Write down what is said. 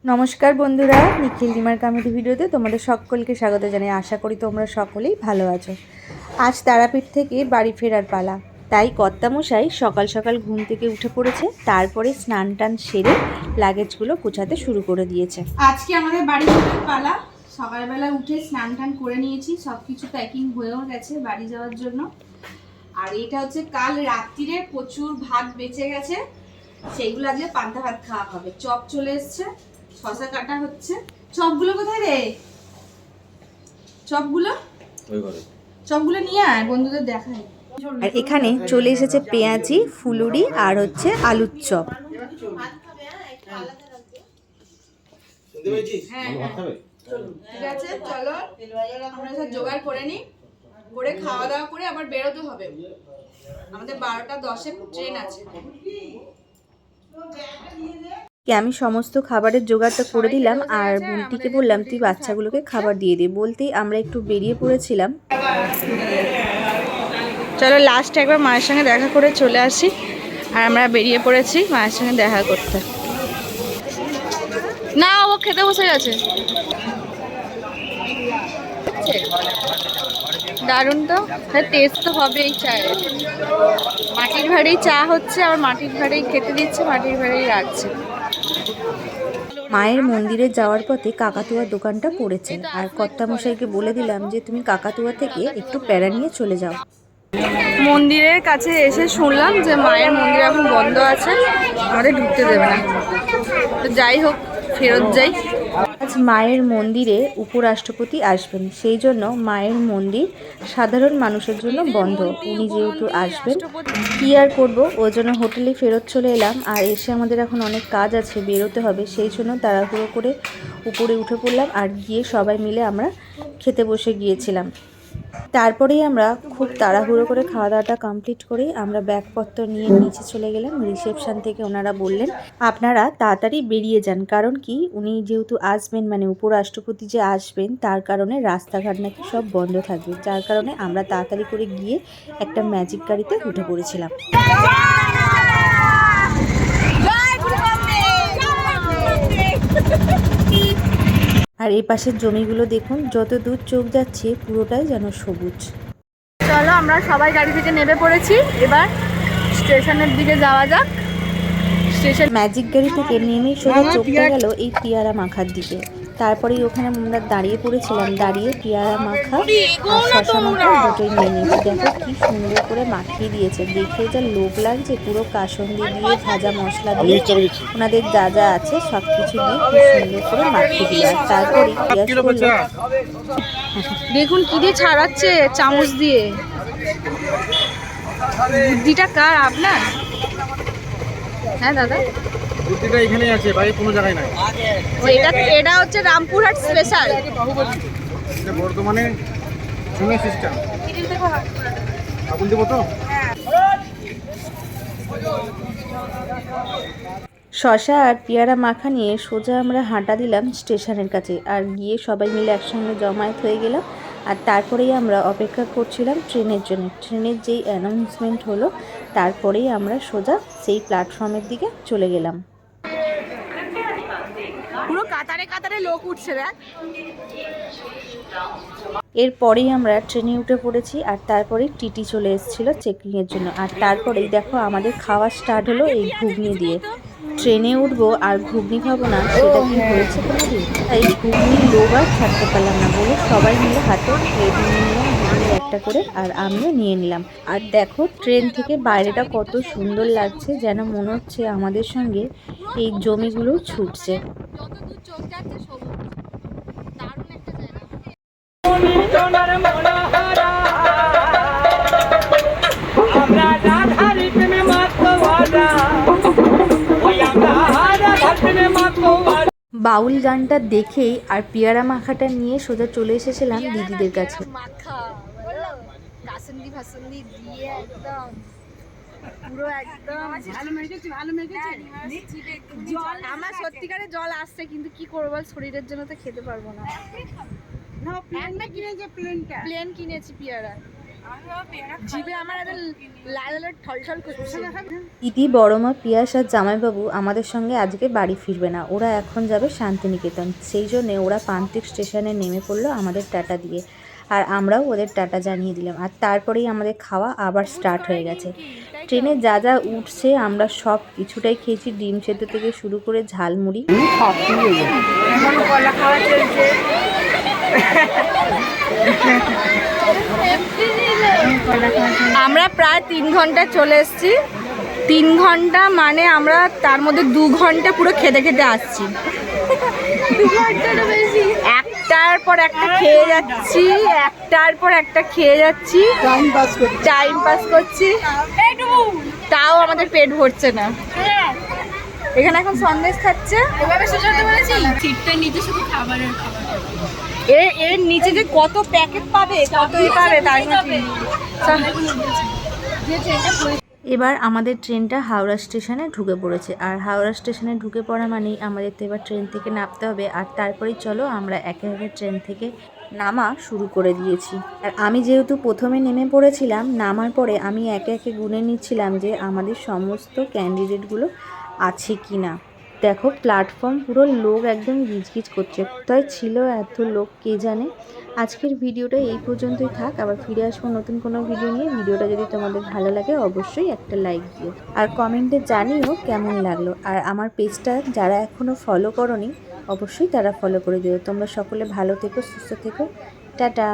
নমস্কার বন্ধুরা, নিখিল dimmer comedy ভিডিওতে তোমাদের সকলকে স্বাগত জানাই। আশা করি তোমরা সকলেই ভালো আছো। আজ তারাপীঠ থেকে বাড়ি ফেরার পালা, তাই কর্তামশাই সকাল সকাল ঘুম থেকে উঠে পড়েছে। তারপরে স্নান টান সেরে লাগেজগুলো গোছাতে শুরু করে দিয়েছে। আজকে আমাদের বাড়ি ফেরার পালা। সকালবেলা উঠে স্নান টান করে নিয়েছি, সব কিছু প্যাকিং হয়েও গেছে বাড়ি যাওয়ার জন্য। আর এটা হচ্ছে কাল রাত্রিরে প্রচুর ভাত বেঁচে গেছে, সেইগুলো আজকে পান্তা ভাত খাওয়া হবে। চপ চলে এসছে, শশা কাটা হচ্ছে। চপগুলো কোথায় রে? চপগুলো নিয়ে আয়, বন্ধুদের দেখায়। আর এখানে চলে এসেছে পেঁয়াজি, ফুলুরি আর হচ্ছে আলুর চপ। ঠিক আছে, চলো আমরা সব জোগাড় করে নিই, করে খাওয়া দাওয়া করে আবার বেরোতে হবে। আমাদের 12টা 10-এ ট্রেন আছে। আমি সমস্ত খাবারের জোগাড়টা করে দিলাম আর বুনটিকে বললাম তুই বাচ্চাগুলোকে খাবার দিয়ে দে। বলতেই আমরা একটু বেরিয়ে পড়েছিলাম। চলো লাস্ট একবার মায়ের সঙ্গে দেখা করে চলে আসি। আর আমরা বেরিয়ে পড়েছি মায়ের সঙ্গে দেখা করতে। না, ও খেতে বসে গেছে। দারুণ তো, টেস্ট তো হবে এই চায়ের। মাটির ভাঁড়েই চা হচ্ছে, আবার মাটির ভাঁড়েই খেতে দিচ্ছে, মাটির ভাঁড়েই রাখছে। মায়ের মন্দিরে যাওয়ার পথে কাকাতুয়ার দোকানটা পড়েছে, আর কর্তামশাইকে বলে দিলাম যে তুমি কাকাতুয়া থেকে একটু প্যারা নিয়ে চলে যাও। মন্দিরের কাছে এসে শুনলাম যে মায়ের মন্দির এখন বন্ধ আছে, আমাদের ঢুকতে দেবে না। তো যাই হোক, ফেরত যাই। আজ মায়ের মন্দিরে উপরাষ্ট্রপতি আসবেন, সেই জন্য মায়ের মন্দির সাধারণ মানুষের জন্য বন্ধ। উনি যেহেতু আসবেন, কি আর করবো, ওই জন্য হোটেলে ফেরত চলে এলাম। আর এসে আমাদের এখন অনেক কাজ আছে, বেরোতে হবে, সেই জন্য তাড়াহুড়ো করে উপরে উঠে পড়লাম আর গিয়ে সবাই মিলে আমরা খেতে বসে গিয়েছিলাম। তারপরেই আমরা খুব তাড়াহুড়ো করে খাওয়া দাওয়াটা কমপ্লিট করেই আমরা ব্যাগপত্র নিয়ে নিচে চলে গেলাম। রিসেপশন থেকে ওনারা বললেন আপনারা তাড়াতাড়ি বেরিয়ে যান, কারণ কি উনি যেহেতু আসবেন, মানে উপরাষ্ট্রপতি যে আসবেন, তার কারণে রাস্তাঘাট নাকি সব বন্ধ থাকবে। যার কারণে আমরা তাড়াতাড়ি করে গিয়ে একটা ম্যাজিক গাড়িতে উঠে পড়েছিলাম। আর এই পাশের জমিগুলো দেখুন, যত দূর চোখ যাচ্ছে পুরোটাই যেন সবুজ। চলো আমরা সবাই গাড়ি থেকে নেমে পড়েছি, এবার স্টেশনের দিকে যাওয়া যাক। স্টেশন ম্যাজিক গাড়ি থেকে নেমে সোজা চোখটা গেল এই পেয়ারা মাখার দিকে। তারপরেই ওখানে আমরা দাঁড়িয়ে পড়েছিলাম, দাঁড়িয়ে পেয়ারা মাখা আর শশা মাখা দুটোই নিয়ে নিয়েছি। দেখো কি সুন্দর করে মাখিয়ে দিয়েছে, দেখে যা লোভ লাগছে। পুরো কাসন্দি দিয়ে, ভাজা মশলা দিয়ে, ওনাদের যা যা আছে সব কিছু দিয়ে খুব সুন্দর করে মাখিয়ে দিয়ে, আর তারপরে পেঁয়াজ করলো। দেখুন কি দিয়ে ছাড়াচ্ছে, চামচ দিয়ে। বুদ্ধিটা কার, আপনার? হ্যাঁ দাদা, বুদ্ধিটা এখানেই আছে, বাইরে কোনো জায়গায় নাই। এটা হচ্ছে রামপুরহাট স্পেশাল। এটা বর্তমানে শুনে সিস্টেম আগুন দেবো তো। শশা আর পেয়ারা মাখা নিয়ে সোজা আমরা হাঁটা দিলাম স্টেশনের কাছে, আর গিয়ে সবাই মিলে একসঙ্গে জমায়েত হয়ে গেলাম। আর তারপরেই আমরা অপেক্ষা করছিলাম ট্রেনের জন্য। ট্রেনের যেই অ্যানাউন্সমেন্ট হলো, তারপরেই আমরা সোজা সেই প্ল্যাটফর্মের দিকে চলে গেলাম। পুরো কাতারে কাতারে লোক উঠছে দেখ। এরপরেই আমরা ট্রেনে উঠে পড়েছি, আর তারপরেই টিটি চলে এসেছিলো চেকিংয়ের জন্য। আর তারপরেই দেখো আমাদের খাওয়া স্টার্ট হলো এই ঘুগনি দিয়ে। ট্রেনে উঠবো আর ঘুগনি খাবো না, সেটা কি হয়েছে কোনোদিন? তাই ঘুগনির লোভ আর ছাড়তে পারলাম না বলে সবাই মিলে হাতে প্লেট নিয়ে নিলাম ঘুগনির একটা করে, আর আমিও নিয়ে নিলাম। আর দেখো ট্রেন থেকে বাইরেটা কত সুন্দর লাগছে, যেন মনে হচ্ছে আমাদের সঙ্গে এই জমিগুলো ছুটছে। বাউল গানটা দেখেই আর পেয়ারা মাখাটা নিয়ে সোজা চলে এসেছিলাম দিদিদের কাছে। আমার সত্যিকারে জল আসছে, কিন্তু কি করবো, শরীরের জন্য তো খেতে পারবো না। প্লেন কিনেছি পেয়ারা। জিভে আমার এত লাল লাল ঠলঠল করছে। দিদি, বড়মা, পিয়াস আর জামাইবাবু আমাদের সঙ্গে আজকে বাড়ি ফিরবে না, ওরা এখন যাবে শান্তিনিকেতন। সেই জন্যে ওরা প্রান্তিক স্টেশনে নেমে পড়লো আমাদের টাটা দিয়ে, আর আমরাও ওদের টাটা জানিয়ে দিলাম। আর তারপরেই আমাদের খাওয়া আবার স্টার্ট হয়ে গেছে। ট্রেনে যা যা উঠছে আমরা সব কিছুটাই খেয়েছি, ডিম সেদ্ধ থেকে শুরু করে ঝালমুড়ি। এখন কলা খাওয়া চলছে। আমরা প্রায় 3 ঘন্টা চলে এসেছি। 3 ঘন্টা মানে আমরা তার মধ্যে 2 ঘন্টা পুরো খেতে খেতে আসছি। একটার পর একটা খেয়ে যাচ্ছি, একটার পর একটা খেয়ে যাচ্ছি, টাইম পাস করছি, তাও আমাদের পেট ভরছে না। এখানে এখন সন্দেশ খাচ্ছে। এর নিচে যে কত প্যাকেট পাবে, কত পাবে তাই এবার আমাদের ট্রেনটা হাওড়া স্টেশনে ঢুকে পড়েছে, আর হাওড়া স্টেশনে ঢুকে পড়া মানেই আমাদের তো এবার ট্রেন থেকে নামতে হবে। আর তারপরেই চলো আমরা একে একে ট্রেন থেকে নামা শুরু করে দিয়েছি। আর আমি যেহেতু প্রথমে নেমে পড়েছিলাম, নামার পরে আমি একে একে গুনে নিচ্ছিলাম যে আমাদের সমস্ত ক্যান্ডিডেটগুলো আছে কি না। দেখো প্ল্যাটফর্ম পুরো লোক একদম গিজগিজ করছে, কোথায় ছিল এত লোক কে জানে। আজকের ভিডিওটা এই পর্যন্তই থাক, আবার ফিরে আসবো নতুন কোনো ভিডিও নিয়ে। ভিডিওটা যদি তোমাদের ভালো লাগে অবশ্যই একটা লাইক দিও, আর কমেন্টে জানিও কেমন লাগলো। আর আমার পেজটা যারা এখনও ফলো করোনি অবশ্যই তারা ফলো করে দিও। তোমরা সকলে ভালো থেকো, সুস্থ থেকো, টাটা।